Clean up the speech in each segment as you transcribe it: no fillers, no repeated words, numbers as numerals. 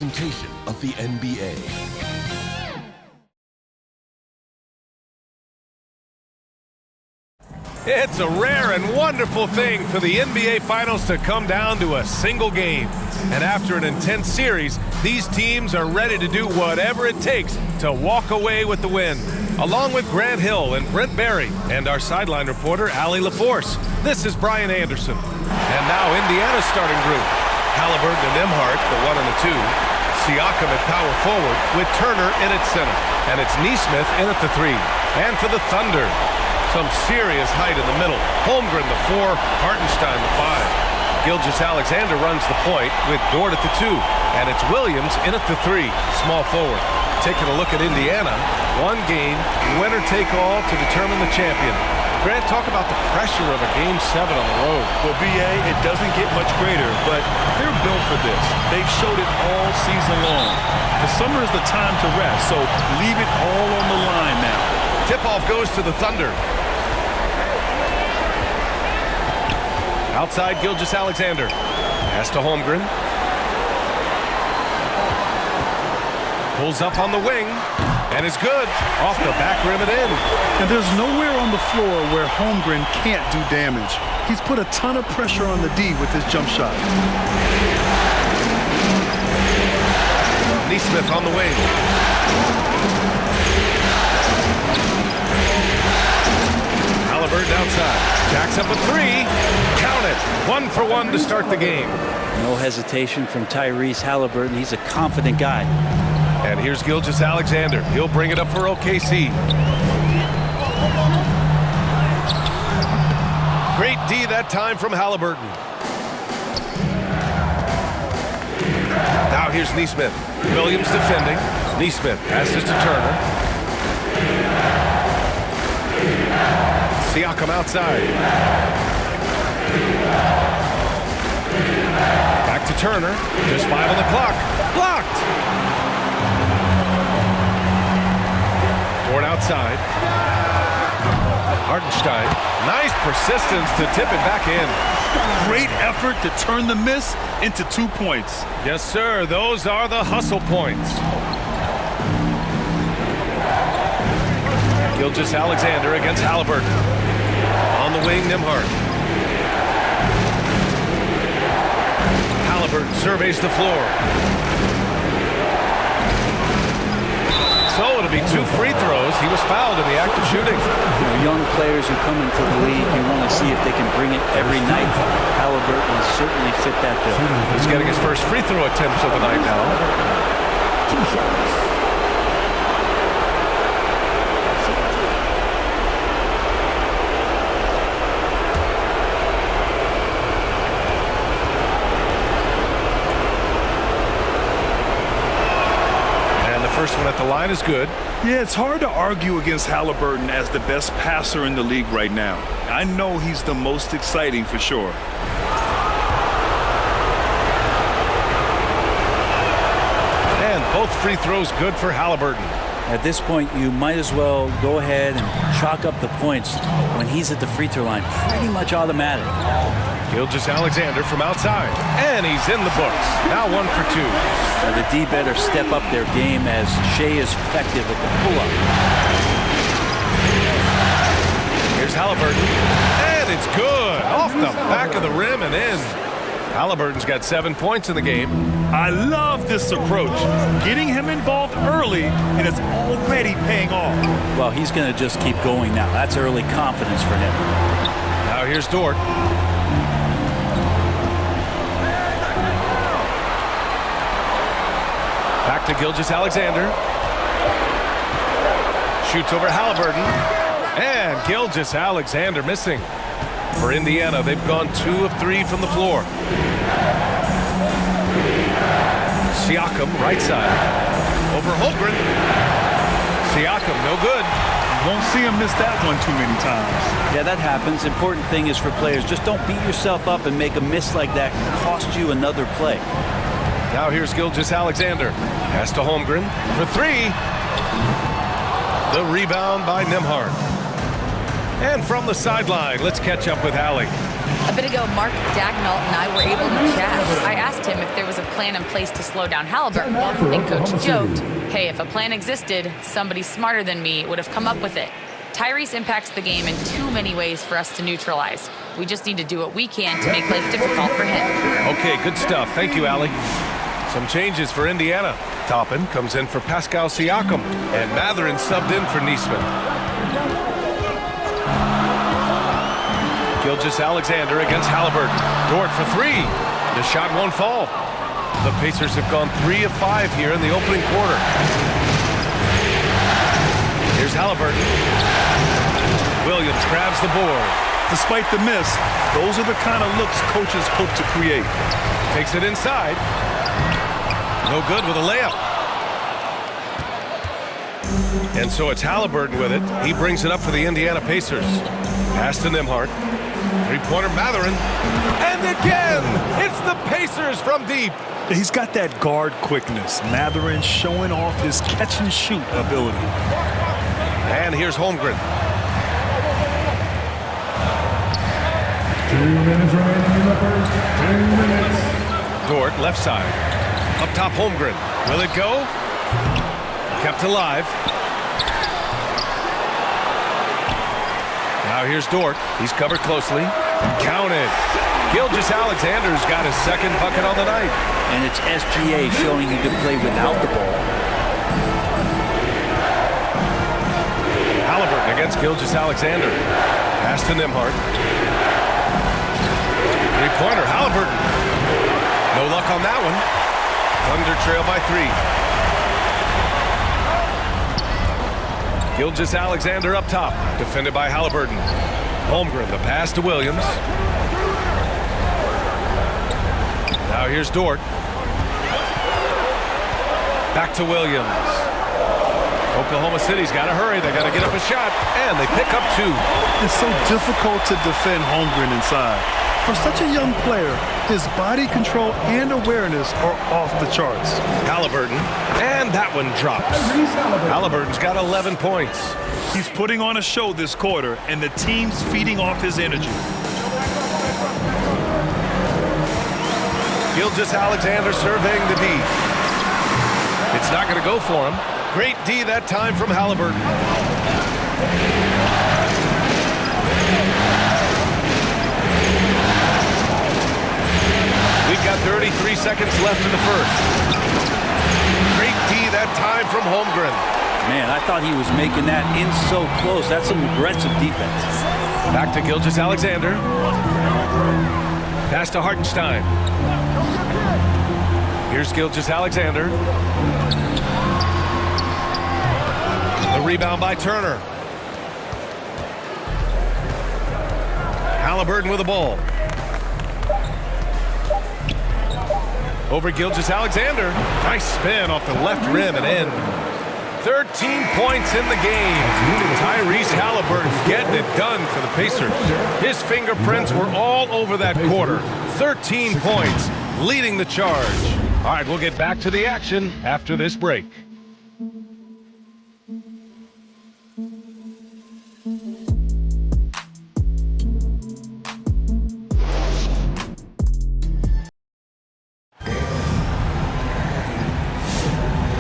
Presentation of the NBA. It's a rare and wonderful thing for the NBA Finals to come down to a single game. And after an intense series, these teams are ready to do whatever it takes to walk away with the win. Along with Grant Hill and Brent Barry and our sideline reporter, Allie LaForce, this is Brian Anderson. And now Indiana's starting group. Halliburton and Nembhard, the 1 and the 2. Siakam at power forward with Turner in at center. And it's Nesmith in at the 3. And for the Thunder, some serious height in the middle. Holmgren the 4, Hartenstein the 5. Gilgeous-Alexander runs the point with Dort at the 2. And it's Williams in at the 3, small forward. Taking a look at Indiana, one game, winner take all to determine the champion. Grant, talk about the pressure of a Game 7 on the road. Well, B.A., it doesn't get much greater, but they're built for this. They've showed it all season long. The summer is the time to rest, so leave it all on the line now. Tip-off goes to the Thunder. Outside, Gilgeous-Alexander. Pass to Holmgren. Pulls up on the wing. And it's good. Off the back rim and in. And there's nowhere on the floor where Holmgren can't do damage. He's put a ton of pressure on the D with his jump shot. Nesmith on the wing. Halliburton outside. Jacks up a 3. Count it. 1 for 1 to start the game. No hesitation from Tyrese Halliburton. He's a confident guy. And here's Gilgeous-Alexander. He'll bring it up for OKC. Great D that time from Halliburton. Now here's Nesmith. Williams defending. Nesmith passes to Turner. Siakam outside. Back to Turner. Just 5 on the clock. Blocked. Dort outside. Hartenstein. Nice persistence to tip it back in. Great effort to turn the miss into 2 points. Yes, sir. Those are the hustle points. Gilgeous-Alexander against Halliburton. On the wing, Nembhard. Halliburton surveys the floor. So it'll be 2 free throws. He was fouled in the act of shooting. Young players who come into the league, you want to see if they can bring it every night. Halliburton has certainly fit that bill. He's getting his first free throw attempts of the night now. First one at the line is good. Yeah, it's hard to argue against Halliburton as the best passer in the league right now. I know he's the most exciting for sure. And both free throws good for Halliburton. At this point, you might as well go ahead and chalk up the points when he's at the free throw line. Pretty much automatic. Gilgeous-Alexander from outside. And he's in the books. Now 1 for 2. Now the D better step up their game as Shea is effective at the pull-up. Here's Halliburton. And it's good. Off the back of the rim and in. Halliburton's got 7 points in the game. I love this approach. Getting him involved early, and it's already paying off. Well, he's going to just keep going now. That's early confidence for him. Now here's Dort. Back to Gilgeous-Alexander. Shoots over Halliburton. And Gilgeous-Alexander missing. For Indiana, they've gone 2 of 3 from the floor. Siakam, right side. Over Holmgren. Siakam, no good. You won't see him miss that one too many times. Yeah, that happens. Important thing is for players, just don't beat yourself up and make a miss like that cost you another play. Now here's Gilgeous-Alexander. Pass to Holmgren for 3. The rebound by Nembhard. And from the sideline, let's catch up with Allie. A bit ago, Mark Dagnall and I were able to chat. I asked him if there was a plan in place to slow down Halliburton, and Coach joked, hey, if a plan existed, somebody smarter than me would have come up with it. Tyrese impacts the game in too many ways for us to neutralize. We just need to do what we can to make life difficult for him. Okay, good stuff. Thank you, Allie. Some changes for Indiana. Toppin comes in for Pascal Siakam, and Mathurin subbed in for Neesmith. Gilgeous-Alexander against Halliburton. Dort for three. The shot won't fall. The Pacers have gone 3 of 5 here in the opening quarter. Here's Halliburton. Williams grabs the board. Despite the miss, those are the kind of looks coaches hope to create. Takes it inside. No good with a layup. And so it's Halliburton with it. He brings it up for the Indiana Pacers. Pass to Nembhard. Three-pointer Mathurin. And again, it's the Pacers from deep. He's got that guard quickness. Mathurin showing off his catch-and-shoot ability. And here's Holmgren. 2 minutes remaining in the first. 2 minutes. Dort, left side. Up top, Holmgren. Will it go? Kept alive. Now here's Dort. He's covered closely. Counted. Gilgeous-Alexander's got his second bucket on the night. And it's SGA showing he can play without the ball. Halliburton against Gilgeous-Alexander. Pass to Nembhard. Three-pointer, Halliburton. No luck on that one. Thunder trail by 3. Gilgeous-Alexander up top. Defended by Halliburton. Holmgren, the pass to Williams. Now here's Dort. Back to Williams. Oklahoma City's got to hurry. They got to get up a shot, and they pick up 2. It's so difficult to defend Holmgren inside. For such a young player, his body control and awareness are off the charts. Halliburton, and that one drops. Halliburton's got 11 points. He's putting on a show this quarter, and the team's feeding off his energy. Gilgeous-Alexander surveying the D. It's not going to go for him. Great D that time from Halliburton. We've got 33 seconds left in the first. Great D that time from Holmgren. Man, I thought he was making that in so close. That's some aggressive defense. Back to Gilgeous-Alexander. Pass to Hartenstein. Here's Gilgeous-Alexander. The rebound by Turner. Halliburton with the ball. Over Gilgeous-Alexander. Nice spin off the left rim and in. 13 points in the game. Tyrese Halliburton getting it done for the Pacers. His fingerprints were all over that quarter. 13 points, leading the charge. All right, we'll get back to the action after this break.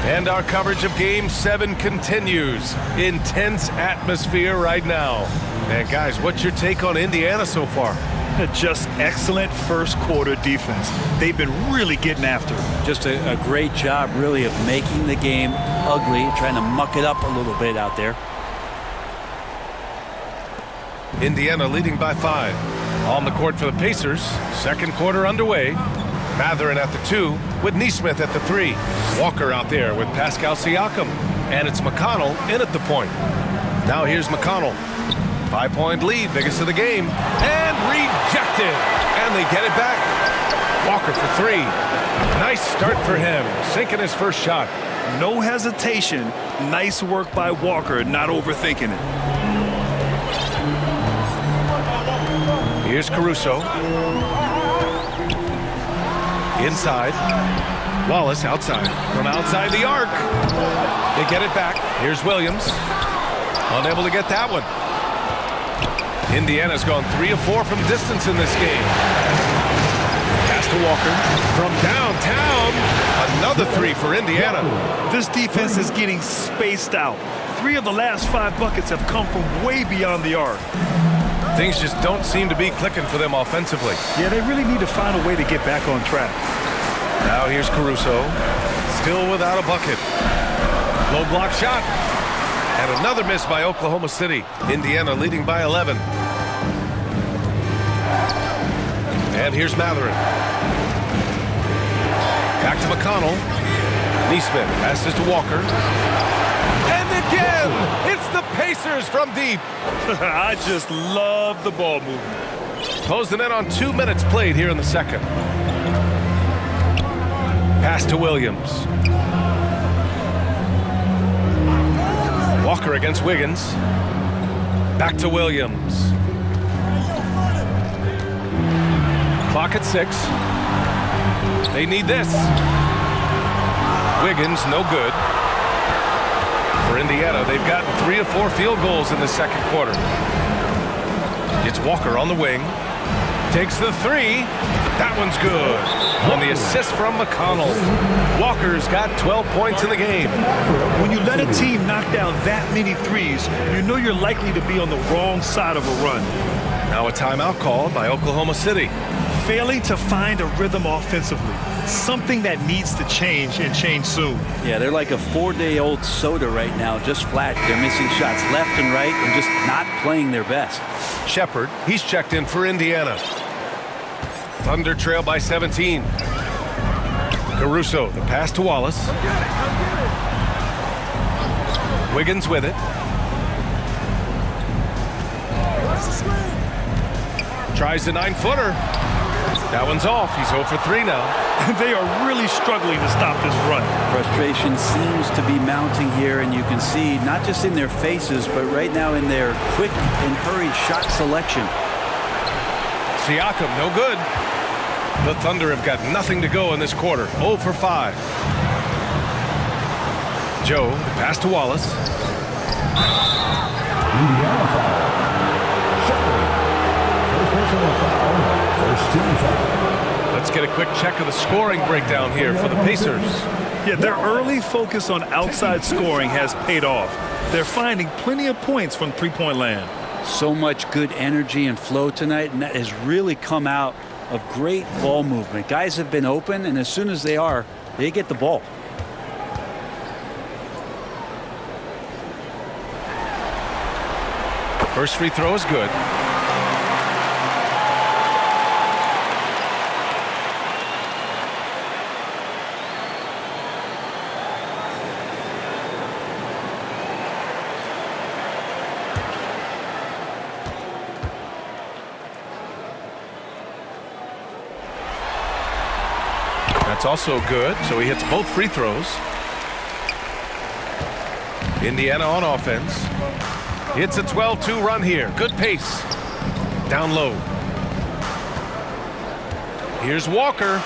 And our coverage of Game 7 continues. Intense atmosphere right now. And guys, what's your take on Indiana so far? Just excellent first quarter defense. They've been really getting after it. Just a great job, really, of making the game ugly, trying to muck it up a little bit out there. Indiana leading by 5. On the court for the Pacers. Second quarter underway. Mathurin at the 2 with Neesmith at the 3. Walker out there with Pascal Siakam. And it's McConnell in at the point. Now here's McConnell. 5-point lead, biggest of the game. And rejected. And they get it back. Walker for 3. Nice start for him. Sinking his first shot. No hesitation. Nice work by Walker, not overthinking it. Here's Caruso. Inside. Wallace outside. From outside the arc. They get it back. Here's Williams. Unable to get that one. Indiana's gone 3 of 4 from distance in this game. Pass to Walker from downtown. Another 3 for Indiana. This defense is getting spaced out. 3 of the last 5 buckets have come from way beyond the arc. Things just don't seem to be clicking for them offensively. Yeah, they really need to find a way to get back on track. Now here's Caruso. Still without a bucket. Low block shot. And another miss by Oklahoma City. Indiana leading by 11. And here's Mathurin. Back to McConnell. Neesmith passes to Walker. And again, it's the Pacers from deep. I just love the ball movement. Closing in on 2 minutes played here in the second. Pass to Williams. Walker against Wiggins. Back to Williams. Clock at 6. They need this. Wiggins, no good. For Indiana, they've gotten 3 of 4 field goals in the second quarter. It's Walker on the wing. Takes the 3. That one's good. On the assist from McConnell. Walker's got 12 points in the game. When you let a team knock down that many threes, you know you're likely to be on the wrong side of a run. Now a timeout called by Oklahoma City. Failing to find a rhythm offensively. Something that needs to change and change soon. Yeah, they're like a 4-day-old soda right now, just flat. They're missing shots left and right and just not playing their best. Shepard, he's checked in for Indiana. Thunder trail by 17. Caruso, the pass to Wallace. Wiggins with it. Tries the 9-footer. That one's off. He's 0 for 3 now. They are really struggling to stop this run. Frustration seems to be mounting here, and you can see not just in their faces, but right now in their quick and hurried shot selection. Siakam, no good. The Thunder have got nothing to go in this quarter. 0 for 5. Joe, the pass to Wallace. Indiana foul. Shepard. First personal foul. First team foul. Let's get a quick check of the scoring breakdown here for the Pacers. Yeah, their early focus on outside scoring has paid off. They're finding plenty of points from three-point land. So much good energy and flow tonight, and that has really come out of great ball movement. Guys have been open, and as soon as they are, they get the ball. First free throw is good. That's also good, so he hits both free throws. Indiana on offense. It's a 12-2 run here. Good pace. Down low. Here's Walker.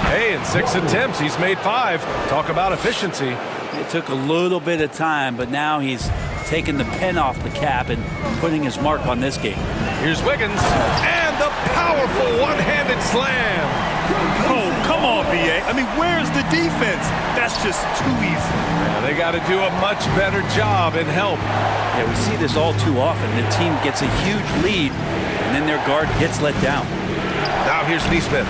Hey, in 6 attempts, he's made 5. Talk about efficiency. It took a little bit of time, but now he's taking the pen off the cap and putting his mark on this game. Here's Wiggins. And the powerful one-handed slam. Oh, come on, B.A. I mean, where's the defense? That's just too easy. Yeah, they got to do a much better job in help. Yeah, we see this all too often. The team gets a huge lead, and then their guard gets let down. Now here's Neesmith.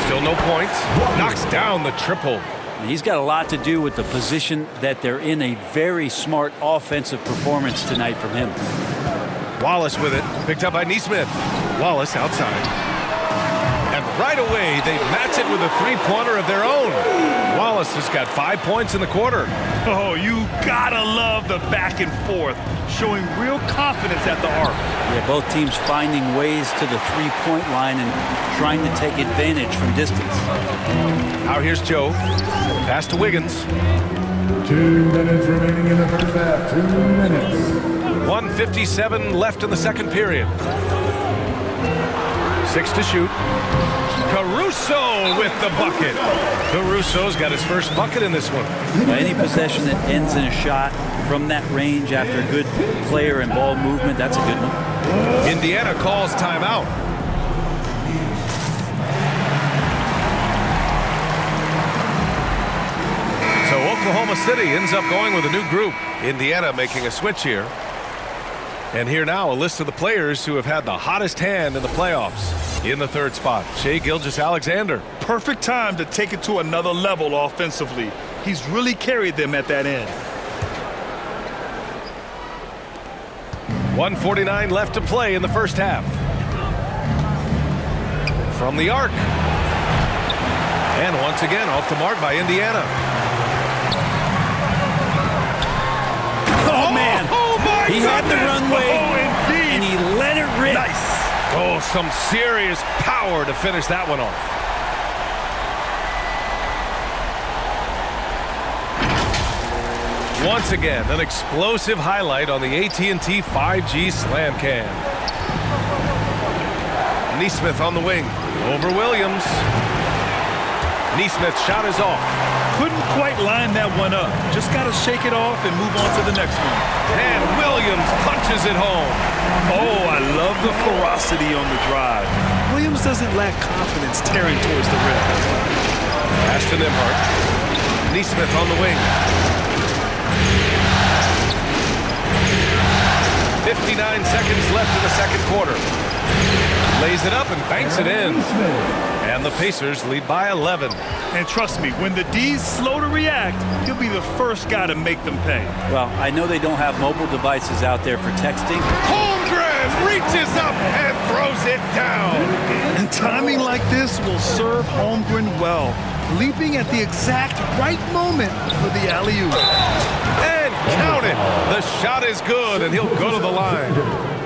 Still no points. Knocks down the triple. And he's got a lot to do with the position that they're in. A very smart offensive performance tonight from him. Wallace with it. Picked up by Neesmith. Wallace outside. And right away, they match it with a three-pointer of their own. Wallace has got 5 points in the quarter. Oh, you gotta love the back and forth, showing real confidence at the arc. Yeah, both teams finding ways to the three-point line and trying to take advantage from distance. Now here's Joe. Pass to Wiggins. 2 minutes remaining in the first half. 2 minutes. 1:57 left in the second period. 6 to shoot. Caruso with the bucket. Caruso's got his first bucket in this one. Any possession that ends in a shot from that range after a good player and ball movement, that's a good one. Indiana calls timeout. So Oklahoma City ends up going with a new group. Indiana making a switch here. And here now a list of the players who have had the hottest hand in the playoffs. In the third spot, Shai Gilgeous-Alexander. Perfect time to take it to another level offensively. He's really carried them at that end. 1:49 left to play in the first half. From the arc. And once again off the mark by Indiana. Oh, man. Oh, my He had the runway, indeed. and he let it rip. Nice. Oh, some serious power to finish that one off. Once again, an explosive highlight on the AT&T 5G Slam Cam. Nesmith on the wing. Over Williams. Nesmith's shot is off. Couldn't quite line that one up. Just got to shake it off and move on to the next one. And Williams punches it home. Oh, I love the ferocity on the drive. Williams doesn't lack confidence tearing towards the rim. Pass to Nembhard. Nesmith on the wing. 59 seconds left in the second quarter. Lays it up and banks it in. And the Pacers lead by 11. And trust me, when the D's slow to react, he'll be the first guy to make them pay. Well, I know they don't have mobile devices out there for texting. Holmgren reaches up and throws it down. And timing like this will serve Holmgren well, leaping at the exact right moment for the alley-oop. And count it. The shot is good, and he'll go to the line.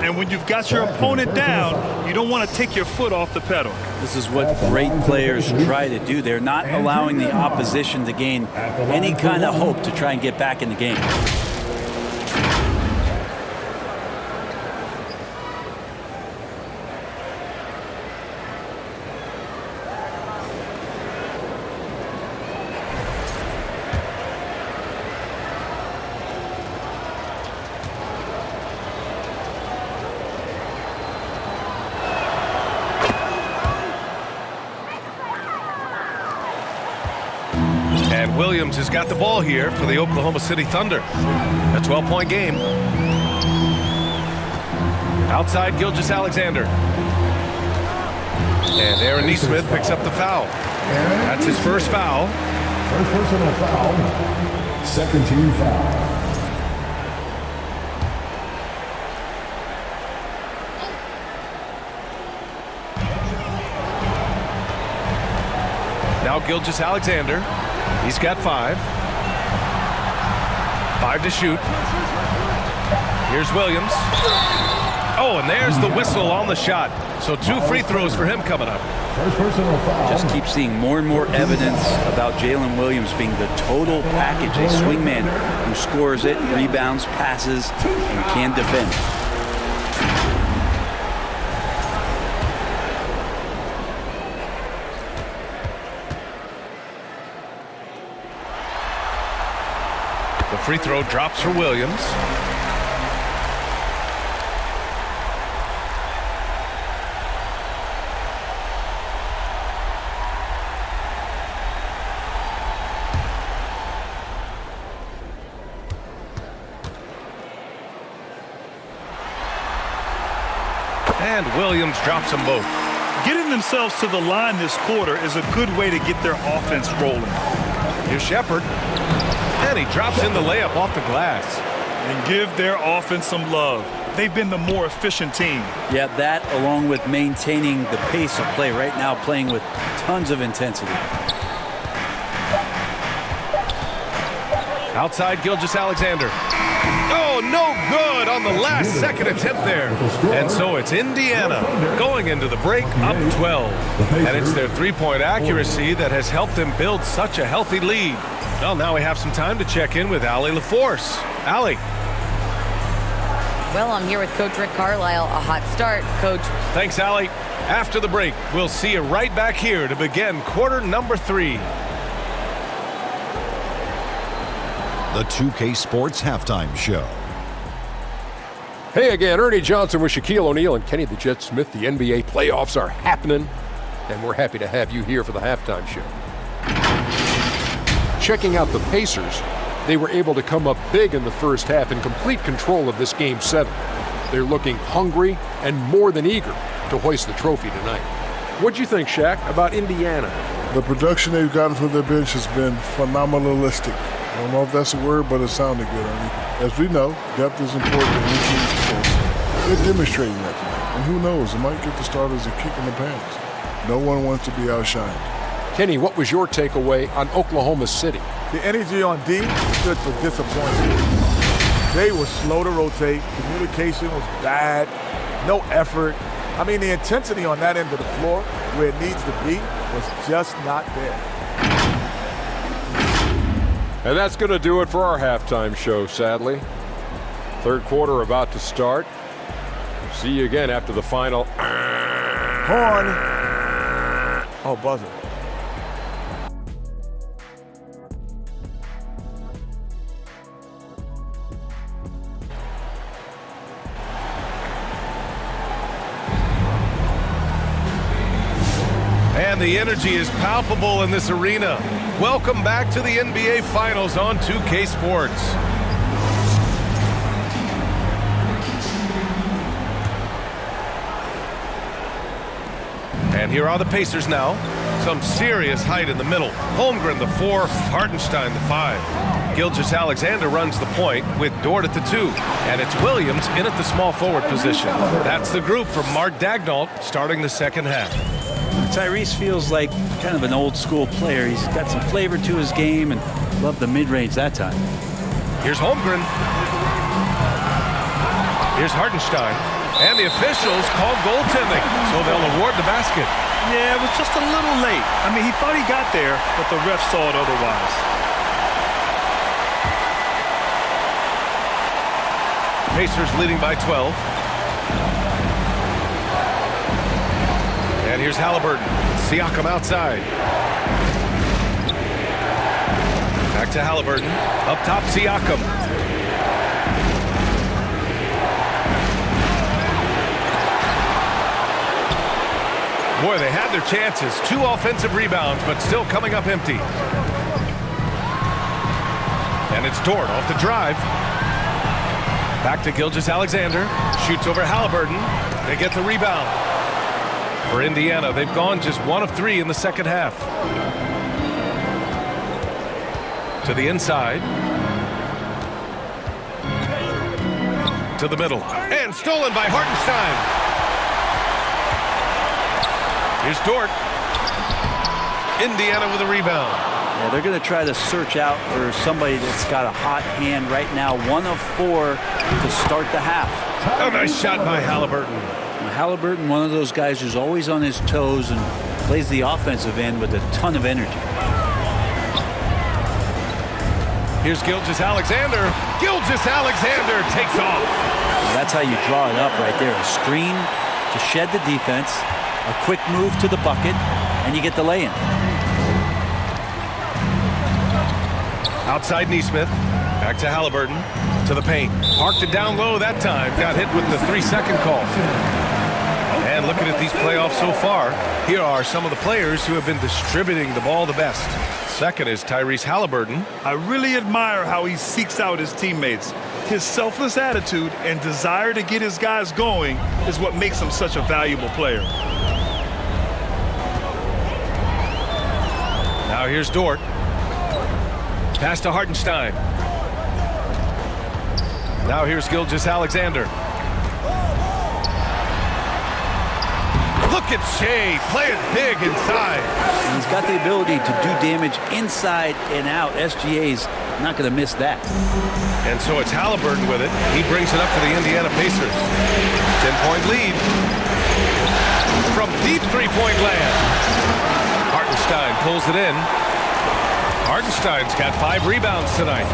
And when you've got your opponent down, you don't want to take your foot off the pedal. This is what great players try to do. They're not allowing the opposition to gain any kind of hope to try and get back in the game. And Williams has got the ball here for the Oklahoma City Thunder. A 12-point game. Outside Gilgeous-Alexander. And Aaron Nesmith picks up the foul. That's his first foul. First personal foul. Second team foul. Now Gilgeous-Alexander. He's got 5. 5 to shoot. Here's Williams. Oh, and there's the whistle on the shot. So 2 free throws for him coming up. First personal foul. Just keep seeing more and more evidence about Jalen Williams being the total package, a swingman who scores it, rebounds, passes, and can defend. The free throw drops for Williams. And Williams drops them both. Getting themselves to the line this quarter is a good way to get their offense rolling. Here's Shepherd. And he drops in the layup off the glass. And give their offense some love. They've been the more efficient team. Yeah, that along with maintaining the pace of play right now, playing with tons of intensity. Outside Gilgeous-Alexander. Oh, no good on the last second attempt there. And so it's Indiana going into the break up 12. And it's their three-point accuracy that has helped them build such a healthy lead. Well, now we have some time to check in with Allie LaForce. Allie. Well, I'm here with Coach Rick Carlisle. A hot start, Coach. Thanks, Allie. After the break, we'll see you right back here to begin quarter number 3. The 2K Sports Halftime Show. Hey again, Ernie Johnson with Shaquille O'Neal and Kenny the Jet Smith. The NBA playoffs are happening, and we're happy to have you here for the halftime show. Checking out the Pacers, they were able to come up big in the first half in complete control of this Game 7. They're looking hungry and more than eager to hoist the trophy tonight. What'd you think, Shaq, about Indiana? The production they've gotten from their bench has been phenomenalistic. I don't know if that's a word, but it sounded good, Ernie. As we know, depth is important to any team's success. They're demonstrating that tonight. And who knows, it might give the starters a kick in the pants. No one wants to be outshined. Kenny, what was your takeaway on Oklahoma City? The energy on D stood for disappointment. They were slow to rotate. Communication was bad. No effort. I mean, the intensity on that end of the floor, where it needs to be, was just not there. And that's going to do it for our halftime show, sadly. Third quarter about to start. See you again after the final. Horn. Oh, buzzer. And the energy is palpable in this arena. Welcome back to the NBA Finals on 2K Sports. And here are the Pacers now. Some serious height in the middle. Holmgren, the 4, Hartenstein, the 5. Gilgeous-Alexander runs the point with Dort at the 2. And it's Williams in at the small forward position. That's the group for Mark Daigneault starting the second half. Tyrese feels like kind of an old school player. He's got some flavor to his game and loved the mid-range that time. Here's Holmgren. Here's Hartenstein. And the officials called goaltending, so they'll award the basket. Yeah, it was just a little late. I mean, he thought he got there, but the ref saw it otherwise. Pacers leading by 12. And here's Halliburton. Siakam outside. Back to Halliburton. Up top, Siakam. Boy, they had their chances. 2 offensive rebounds, but still coming up empty. And it's Dort off the drive. Back to Gilgeous-Alexander. Shoots over Halliburton. They get the rebound. For Indiana, they've gone just 1 of 3 in the second half. To the inside. To the middle. And stolen by Hartenstein. Here's Dort. Indiana with a rebound. Yeah, they're going to try to search out for somebody that's got a hot hand right now. 1 of 4 to start the half. A nice shot by Halliburton. Halliburton, one of those guys who's always on his toes and plays the offensive end with a ton of energy. Here's Gilgeous-Alexander. Gilgeous-Alexander takes off. That's how you draw it up right there. A screen to shed the defense, a quick move to the bucket, and you get the lay-in. Outside Nesmith. Back to Halliburton. To the paint. Parked it down low that time. Got hit with the 3-second call. And looking at these playoffs so far, here are some of the players who have been distributing the ball the best. Second is Tyrese Halliburton. I really admire how he seeks out his teammates. His selfless attitude and desire to get his guys going is what makes him such a valuable player. Now here's Dort. Pass to Hartenstein. Now here's Gilgeous-Alexander. Look at Shea playing big inside. And he's got the ability to do damage inside and out. SGA's not going to miss that. And so it's Halliburton with it. He brings it up for the Indiana Pacers. 10-point lead. From deep three-point land. Hartenstein pulls it in. Hartenstein's got 5 rebounds tonight.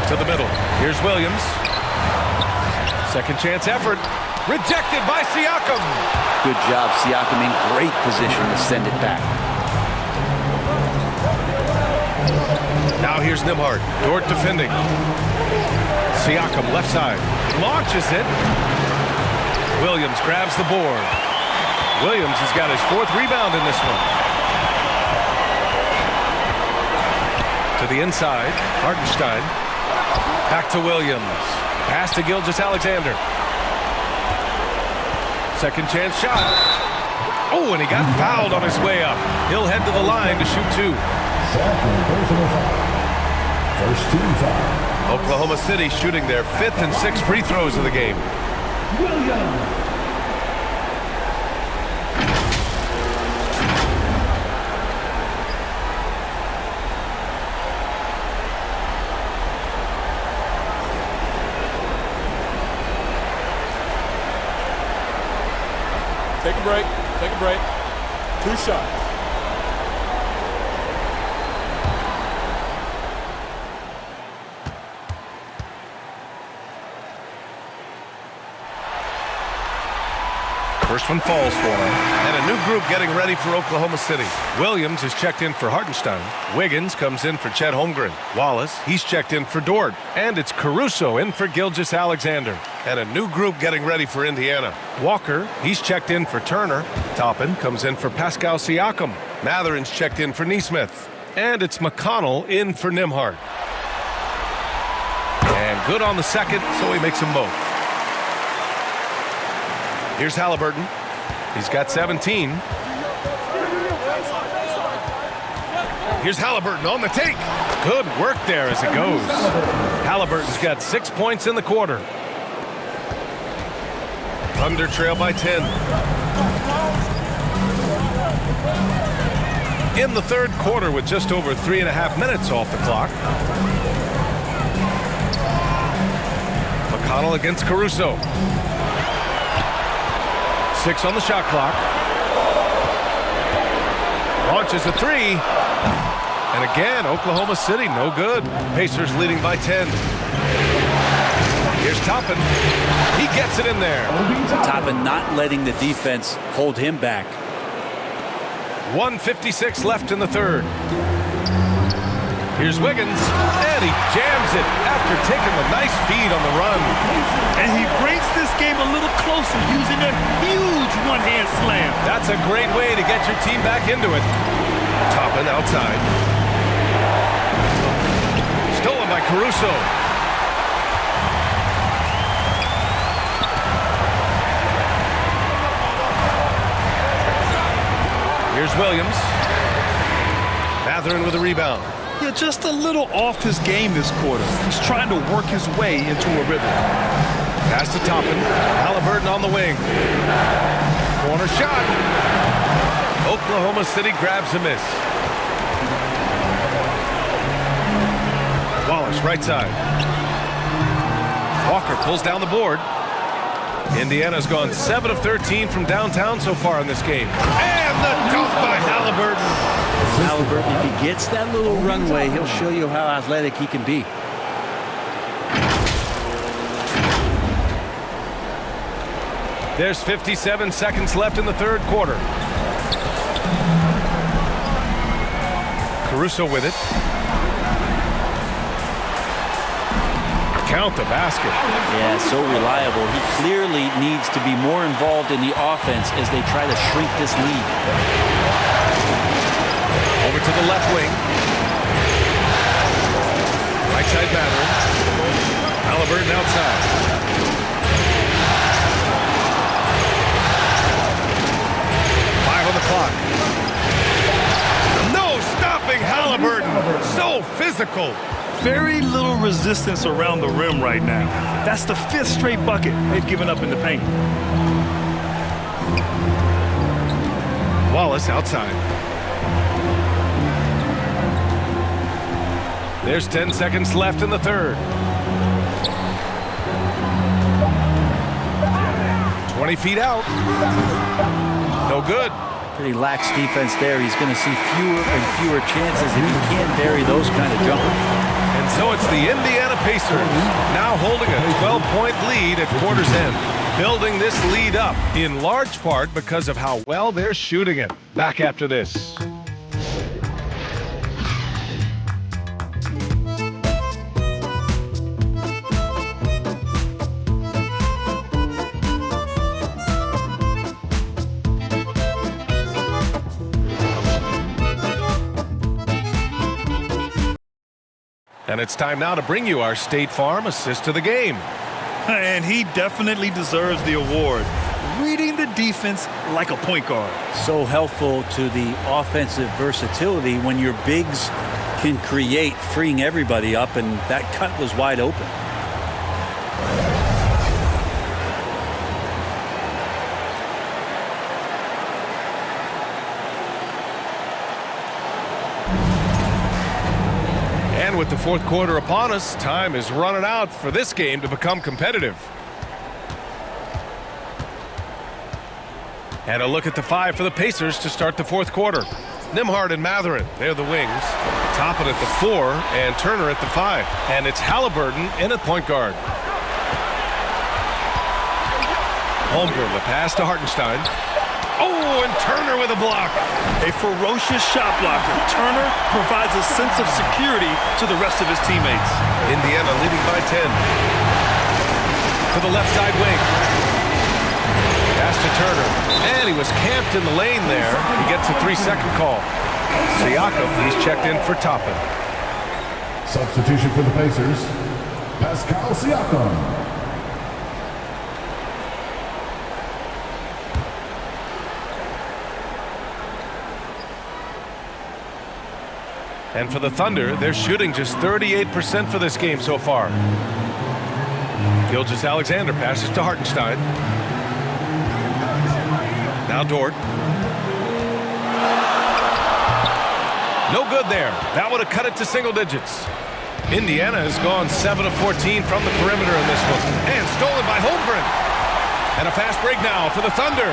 To the middle. Here's Williams. Second chance effort. Rejected by Siakam. Good job, Siakam, in great position to send it back. Now here's Nembhard. Dort defending. Siakam left side. Launches it. Williams grabs the board. Williams has got his 4th rebound in this one. To the inside. Hartenstein. Back to Williams. Pass to Gilgeous-Alexander. Second chance shot. Oh, and he got fouled on his way up. He'll head to the line to shoot 2. First team foul. Oklahoma City shooting their 5th and 6th free throws of the game. Williams. Take a break. Take a break. 2 shots. First one falls for him. And a new group getting ready for Oklahoma City. Williams is checked in for Hartenstein. Wiggins comes in for Chet Holmgren. Wallace, he's checked in for Dort. And it's Caruso in for Gilgeous-Alexander. And a new group getting ready for Indiana. Walker, he's checked in for Turner. Toppin comes in for Pascal Siakam. Matherin's checked in for Nesmith. And it's McConnell in for Nembhard. And good on the second, so he makes them both. Here's Halliburton. He's got 17. Here's Halliburton on the take. Good work there as it goes. Halliburton's got 6 points in the quarter. Thunder trail by 10. In the 3rd quarter with just over 3.5 minutes off the clock. McConnell against Caruso. 6 on the shot clock. Launches a 3. And again, Oklahoma City, no good. Pacers leading by 10. Here's Toppin. He gets it in there. Toppin not letting the defense hold him back. 1:56 left in the 3rd. Here's Wiggins, and he jams it after taking a nice feed on the run. And he brings this game a little closer using a huge one-hand slam. That's a great way to get your team back into it. Toppin outside. Stolen by Caruso. Here's Williams. Matherin with a rebound. Yeah, just a little off his game this quarter. He's trying to work his way into a rhythm. Pass to Toppin. Halliburton on the wing. Corner shot. Oklahoma City grabs a miss. Wallace right side. Walker pulls down the board. Indiana's gone 7 of 13 from downtown so far in this game. And the dunk by Halliburton. Halliburton, if he gets that little runway, he'll show you how athletic he can be. There's 57 seconds left in the 3rd quarter. Caruso with it. Count the basket. Yeah, so reliable. He clearly needs to be more involved in the offense as they try to shrink this lead. Over to the left wing. Right side Matherin. Halliburton outside. On the clock. No stopping Halliburton. So physical. Very little resistance around the rim right now. That's the 5th straight bucket they've given up in the paint. Wallace outside. There's 10 seconds left in the 3rd. 20 feet out. No good. Pretty lax defense there. He's going to see fewer and fewer chances if he can't bury those kind of jumpers. And so it's the Indiana Pacers now holding a 12-point lead at quarter's end. building this lead up in large part because of how well they're shooting it. Back after this. And it's time now to bring you our State Farm assist to the game. And he definitely deserves the award. Reading the defense like a point guard. So helpful to the offensive versatility when your bigs can create, freeing everybody up, and that cut was wide open. And with the fourth quarter upon us, time is running out for this game to become competitive. And a look at the five for the Pacers to start the fourth quarter. Nembhard and Mathurin, they're the wings. Toppin at the 4 and Turner at the 5. And it's Halliburton in at point guard. Holmgren, the pass to Hartenstein. Oh, and Turner with a block. A ferocious shot blocker. Turner provides a sense of security to the rest of his teammates. Indiana leading by 10. To the left side wing. Pass to Turner. And he was camped in the lane there. He gets a 3-second call. Siakam, he's checked in for Toppin. Substitution for the Pacers, Pascal Siakam. And for the Thunder, they're shooting just 38% for this game so far. Gilgeous-Alexander passes to Hartenstein. Now Dort. No good there. That would have cut it to single digits. Indiana has gone 7 of 14 from the perimeter in this one. And stolen by Holmgren. And a fast break now for the Thunder.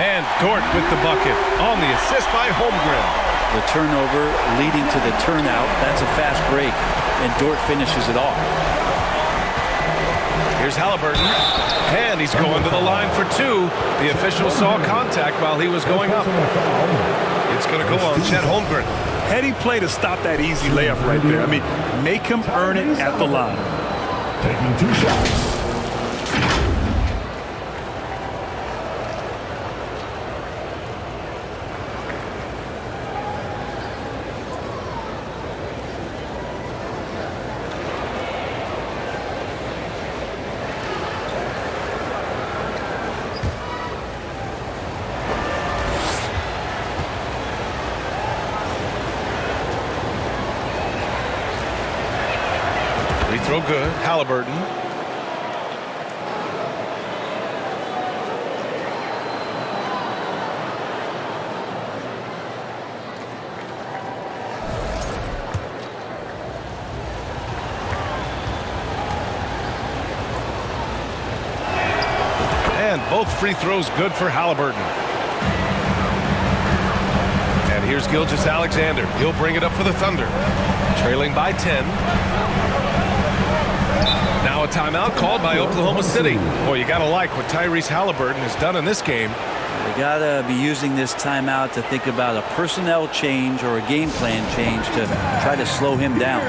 And Dort with the bucket on the assist by Holmgren. The turnover leading to the turnout. That's a fast break, and Dort finishes it off. Here's Halliburton, and he's going to the line for 2. The official saw contact while he was going up. It's going to go on Chet Holmgren. Heady play to stop that easy layup right there. I mean, make him earn it at the line. Taking 2 shots. Free throw good. Halliburton. And both free throws good for Halliburton. And here's Gilgeous-Alexander. He'll bring it up for the Thunder. Trailing by 10. Now a timeout called by Oklahoma City. Boy, you got to like what Tyrese Halliburton has done in this game. They got to be using this timeout to think about a personnel change or a game plan change to try to slow him down.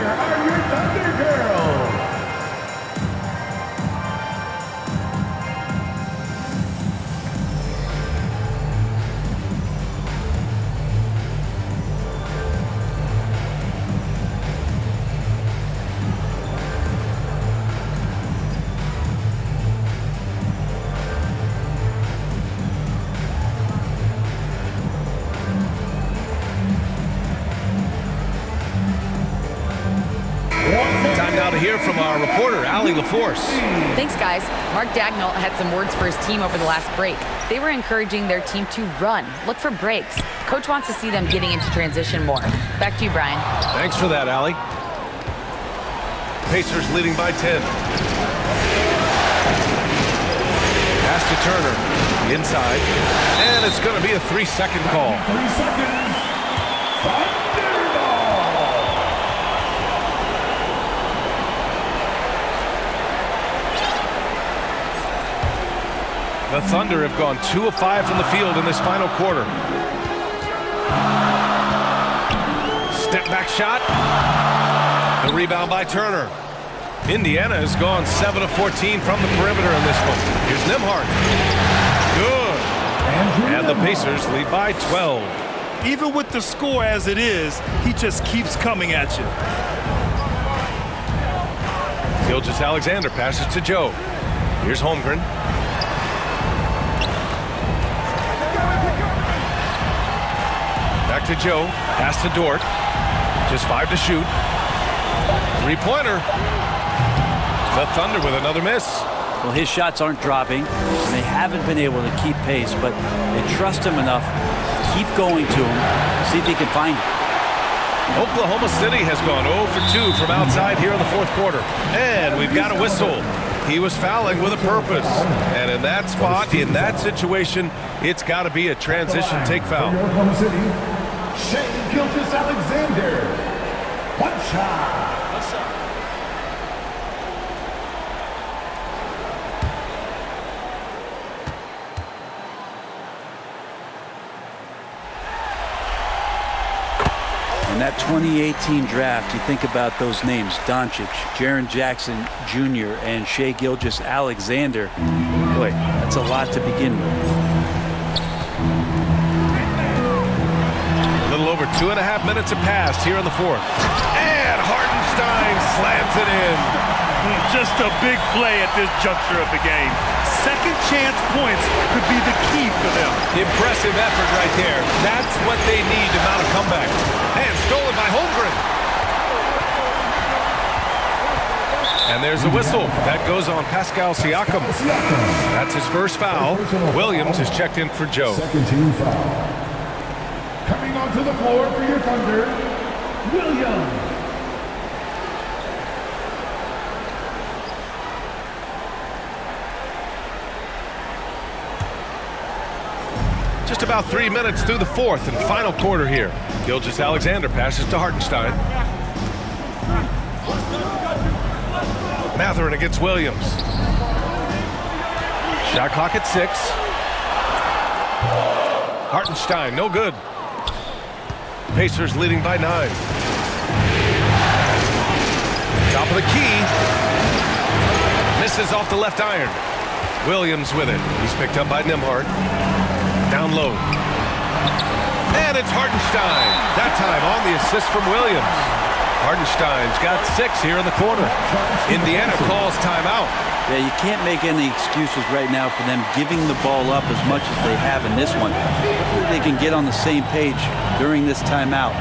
Hear from our reporter, Allie LaForce. Thanks, guys. Mark Daigneault had some words for his team over the last break. They were encouraging their team to run, look for breaks. Coach wants to see them getting into transition more. Back to you, Brian. Thanks for that, Allie. Pacers leading by 10. Pass to Turner. Inside. And it's going to be a 3-second call. 3 seconds. The Thunder have gone 2 of 5 from the field in this final quarter. Step back shot. The rebound by Turner. Indiana has gone 7 of 14 from the perimeter in this one. Here's Nembhard. Good. And the Pacers lead by 12. Even with the score as it is, he just keeps coming at you. Gilgeous-Alexander passes to Joe. Here's Holmgren. Back to Joe. Pass to Dort. Just 5 to shoot. Three-pointer. The Thunder with another miss. Well, his shots aren't dropping. They haven't been able to keep pace, but they trust him enough to keep going to him, see if he can find it. Oklahoma City has gone 0 for 2 from outside here in the fourth quarter. And we've got a whistle. He was fouling with a purpose. And in that spot, in that situation, it's got to be a transition take foul. Oklahoma City, Shai Gilgeous-Alexander. One shot. In that 2018 draft, you think about those names, Doncic, Jaren Jackson Jr., and Shai Gilgeous-Alexander. Boy, that's a lot to begin with. A little over 2.5 minutes have passed here in the fourth. And Hartenstein slams it in. Just a big play at this juncture of the game. Second chance points could be the key for them. Impressive effort right there. That's what they need to mount a comeback. And stolen by Holmgren. And there's a whistle. That goes on Pascal Siakam. That's his first foul. Williams is checked in for Joe. Second team foul. Coming onto the floor for your Thunder, Williams. Just about 3 minutes through the fourth and final quarter here. Gilgeous-Alexander passes to Hartenstein. Mathurin against Williams. Shot clock at 6. Hartenstein, no good. Pacers leading by 9. Top of the key. Misses off the left iron. Williams with it. He's picked up by Nembhard. Down low. And it's Hartenstein. That time on the assist from Williams. Hartenstein's got 6 here in the quarter. Indiana calls timeout. Yeah, you can't make any excuses right now for them giving the ball up as much as they have in this one. Hopefully they can get on the same page during this timeout.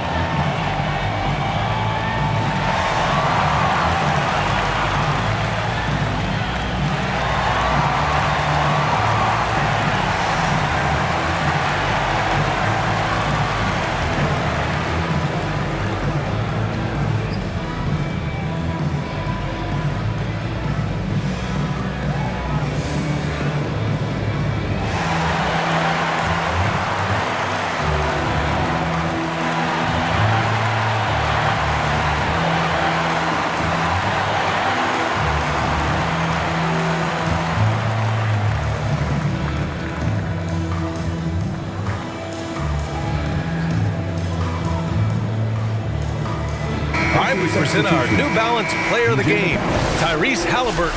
We present our New Balance Player of the Game, Tyrese Halliburton.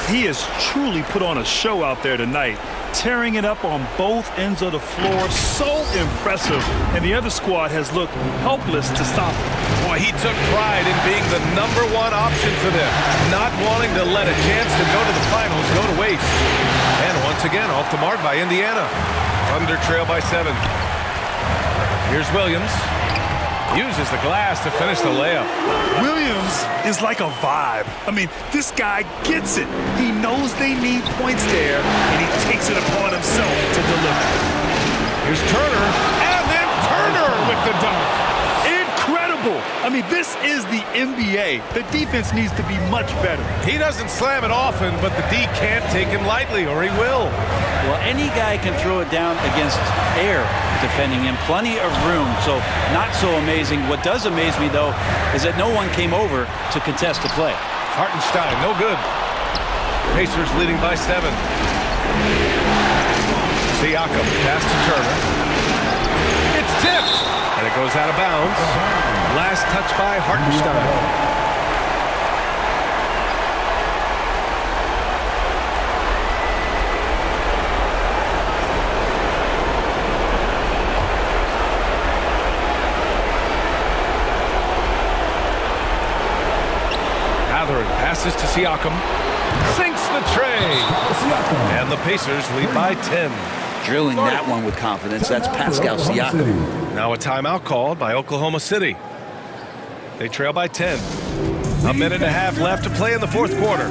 He has truly put on a show out there tonight, tearing it up on both ends of the floor. So impressive. And the other squad has looked helpless to stop him. Boy, he took pride in being the #1 option for them, not wanting to let a chance to go to the finals go to waste. And once again, off the mark by Indiana. Thunder trail by 7. Here's Williams. Uses the glass to finish the layup. Williams is like a vibe. I mean, this guy gets it. He knows they need points there, and he takes it upon himself to deliver. Here's Turner, and then Turner with the dunk. Incredible. I mean, this is the NBA. The defense needs to be much better. He doesn't slam it often, but the D can't take him lightly, or he will. Well, any guy can throw it down against air defending him. Plenty of room, so not so amazing. What does amaze me, though, is that no one came over to contest the play. Hartenstein, no good. Pacers leading by 7. Siakam, pass to Turner. It's tipped, and it goes out of bounds. Last touch by Hartenstein. Mathurin passes to Siakam. Sinks the tray. And the Pacers lead by 10. Drilling that one with confidence. That's Pascal Siakam. Now a timeout called by Oklahoma City. They trail by 10. A minute and a half left to play in the fourth quarter.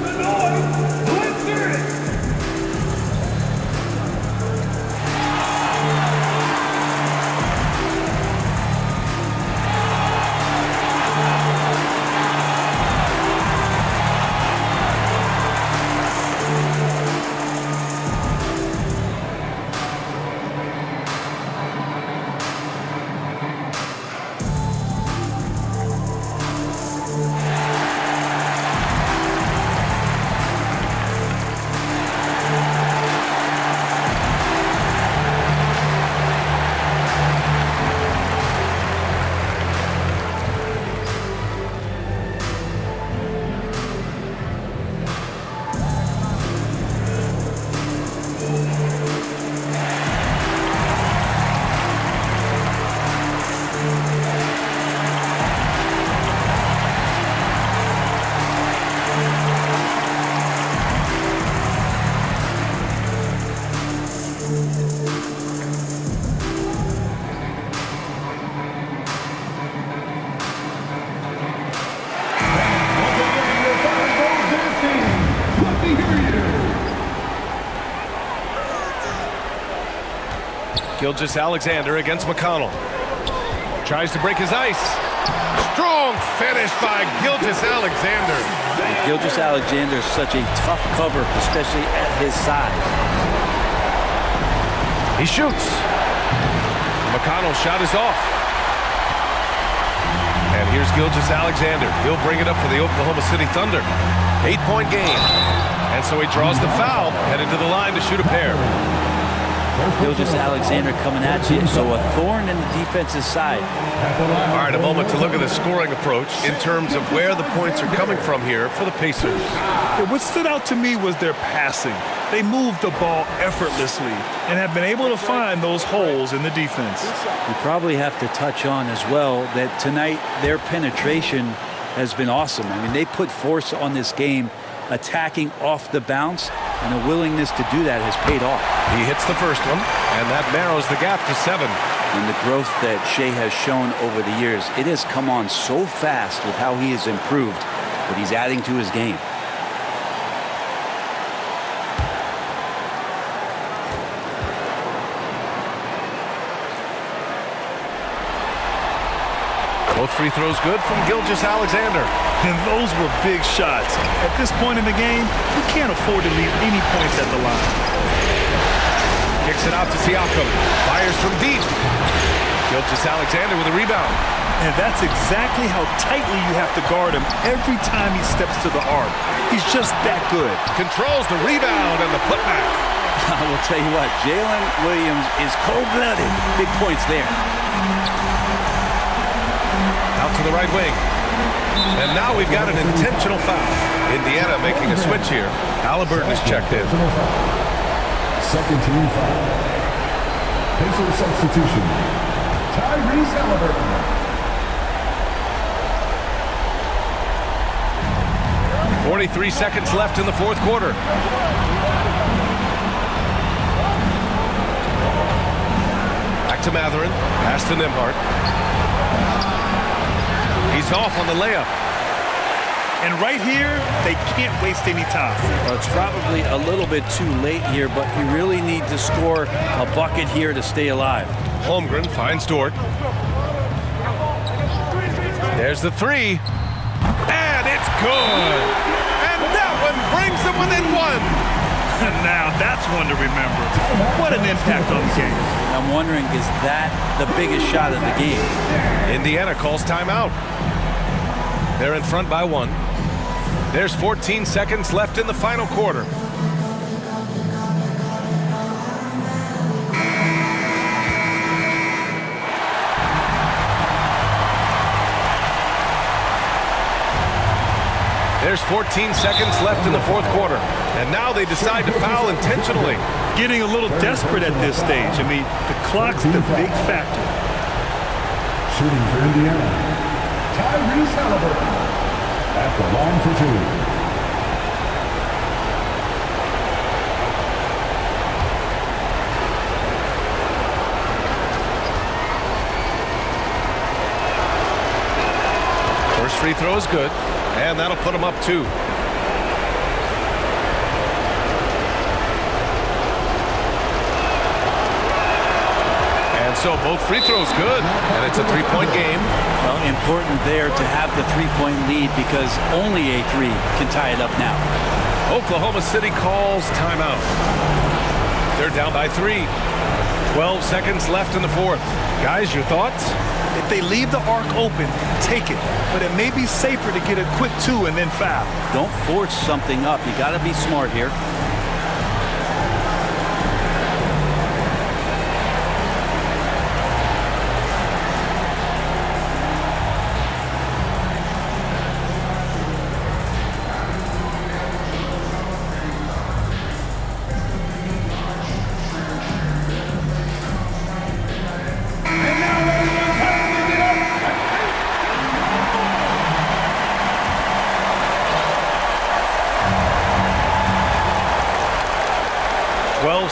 Gilgeous-Alexander against McConnell. Tries to break his ice. Strong finish by Gilgeous-Alexander. Gilgeous-Alexander is such a tough cover, especially at his size. He shoots. McConnell's shot is off. And here's Gilgeous-Alexander. He'll bring it up for the Oklahoma City Thunder. 8-point game. And so he draws the foul, headed to the line to shoot a pair. Gilgeous-Alexander coming at you, so a thorn in the defense's side. All right, a moment to look at the scoring approach in terms of where the points are coming from here for the Pacers. What stood out to me was their passing. They moved the ball effortlessly and have been able to find those holes in the defense. We probably have to touch on as well that tonight their penetration has been awesome. I mean, they put force on this game, attacking off the bounce, and the willingness to do that has paid off. He hits the first one, and that narrows the gap to 7. And the growth that Shea has shown over the years, it has come on so fast with how he has improved, but he's adding to his game. Both free throws good from Gilgeous-Alexander. And those were big shots. At this point in the game, you can't afford to leave any points at the line. Kicks it out to Siakam. Fires from deep. Gilgeous-Alexander with a rebound. And that's exactly how tightly you have to guard him every time he steps to the arc. He's just that good. Controls the rebound and the putback. I will tell you what, Jalen Williams is cold-blooded. Big points there. Out to the right wing. And now we've got an intentional foul. Indiana making a switch here. Halliburton is checked in. Second team foul. Pacers substitution. Tyrese Halliburton. .43 seconds left in the fourth quarter. Back to Mathurin. Pass to Nembhard. He's off on the layup. And right here, they can't waste any time. Well, it's probably a little bit too late here, but you really need to score a bucket here to stay alive. Holmgren finds Dort. There's the three. And it's good. And that one brings them within 1. Now that's one to remember. What an impact on the game. I'm wondering, is that the biggest shot of the game? Indiana calls timeout. They're in front by 1. There's 14 seconds left in the final quarter. There's 14 seconds left in the fourth quarter. And now they decide to foul intentionally. Getting a little desperate at this stage. I mean, the clock's the big factor. Shooting for Indiana, Tyrese Halliburton at the line for two. First free throw is good, and that'll put him up 2. And so both free throws good, and it's a 3-point game. Well, important there to have the 3-point lead because only a 3 can tie it up now. Oklahoma City calls timeout. They're down by 3. 12 seconds left in the fourth. Guys, your thoughts? If they leave the arc open, take it. But it may be safer to get a quick 2 and then foul. Don't force something up. You got to be smart here.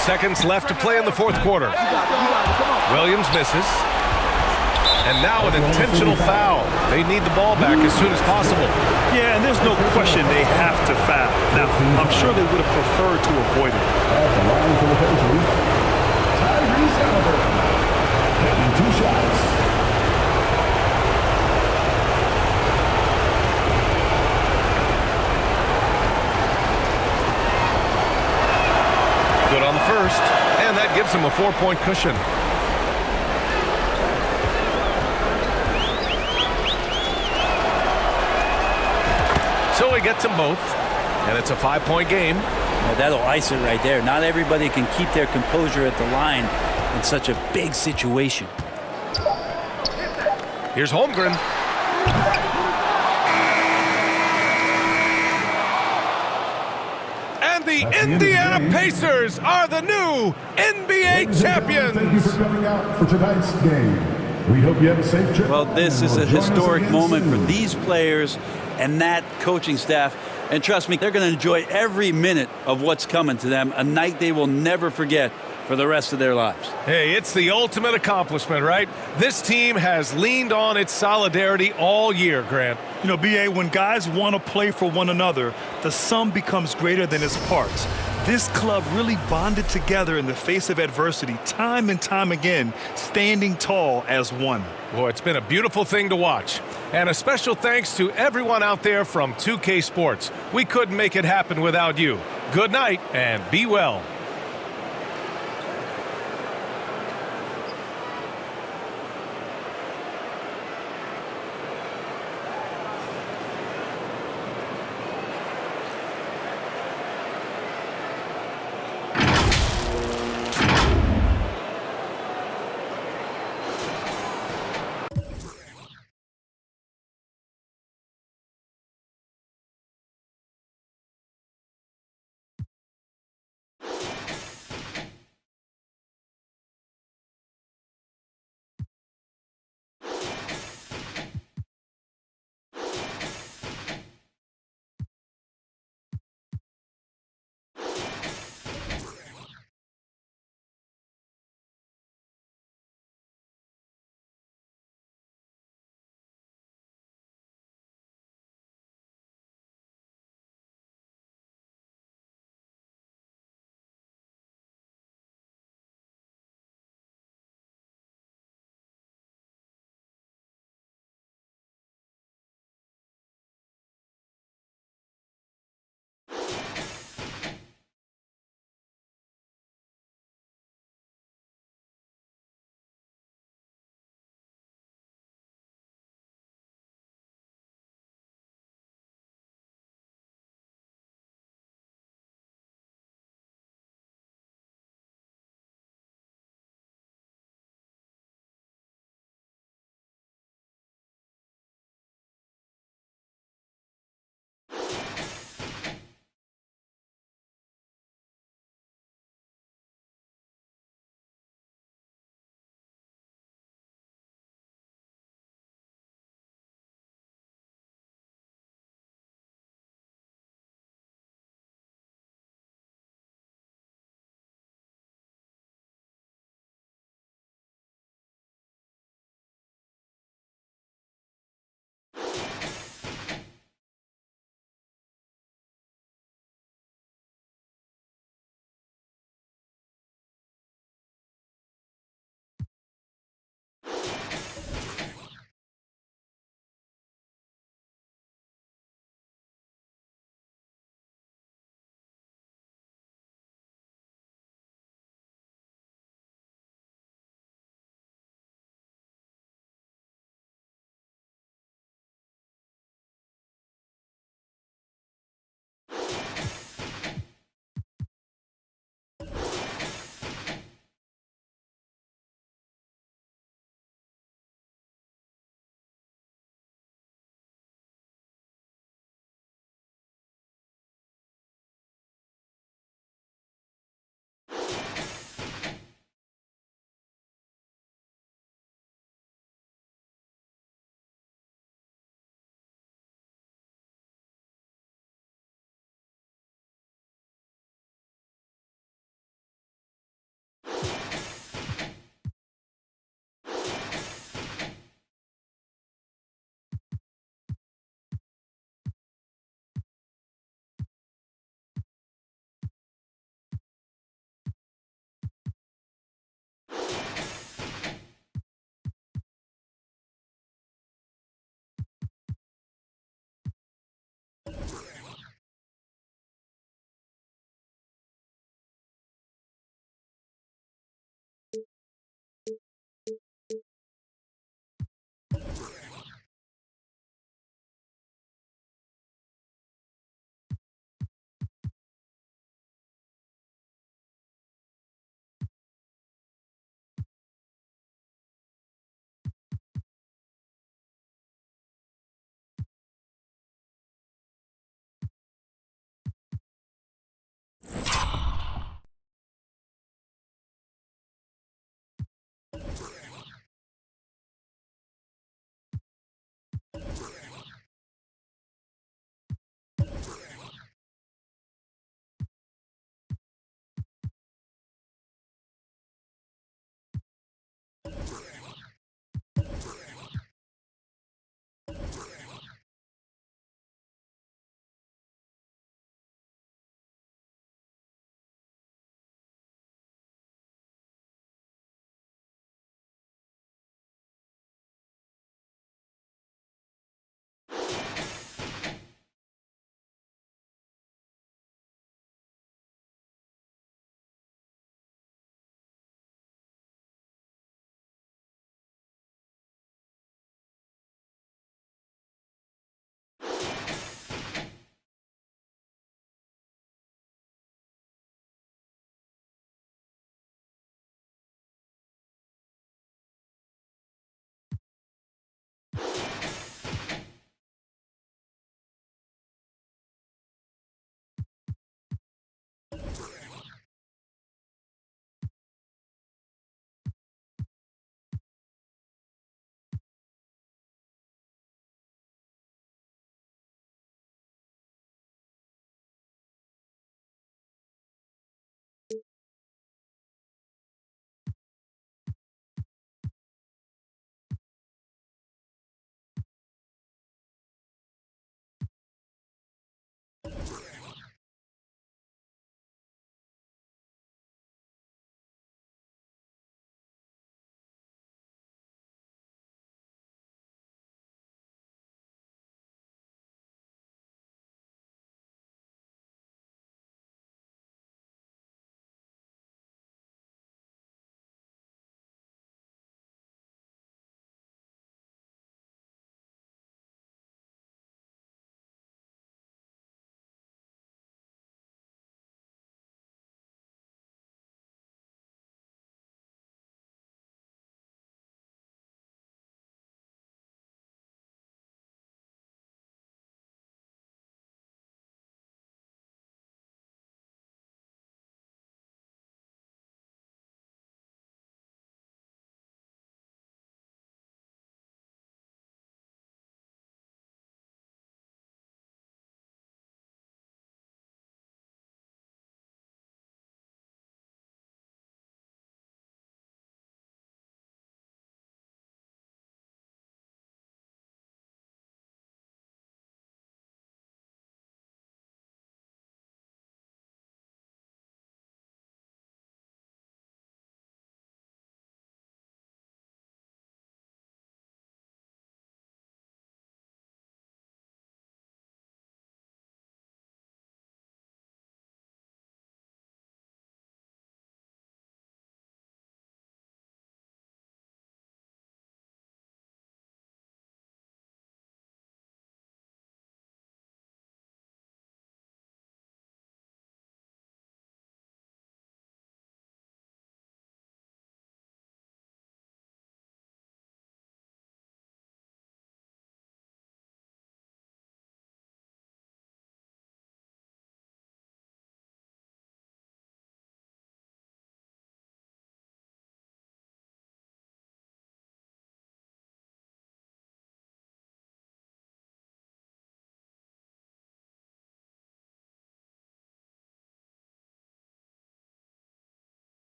Seconds left to play in the fourth quarter. Williams misses. And now an intentional foul. They need the ball back as soon as possible. Yeah, and there's no question they have to foul. Now, I'm sure they would have preferred to avoid it. At the line for the Pacers, Tyrese Halliburton taking 2 shots. Good on the first, and that gives him a 4-point cushion. So he gets them both, and it's a 5-point game. Well, that'll ice it right there. Not everybody can keep their composure at the line in such a big situation. Here's Holmgren. The Indiana Pacers are the new NBA champions. Thank you for coming out for tonight's game. We hope you have a safe trip. Well, this is a historic moment for these players and that coaching staff. And trust me, they're going to enjoy every minute of what's coming to them. A night they will never forget for the rest of their lives. Hey, it's the ultimate accomplishment, right? This team has leaned on its solidarity all year, Grant. You know, B.A., when guys want to play for one another, the sum becomes greater than its parts. This club really bonded together in the face of adversity, time and time again, standing tall as one. Boy, it's been a beautiful thing to watch. And a special thanks to everyone out there from 2K Sports. We couldn't make it happen without you. Good night and be well.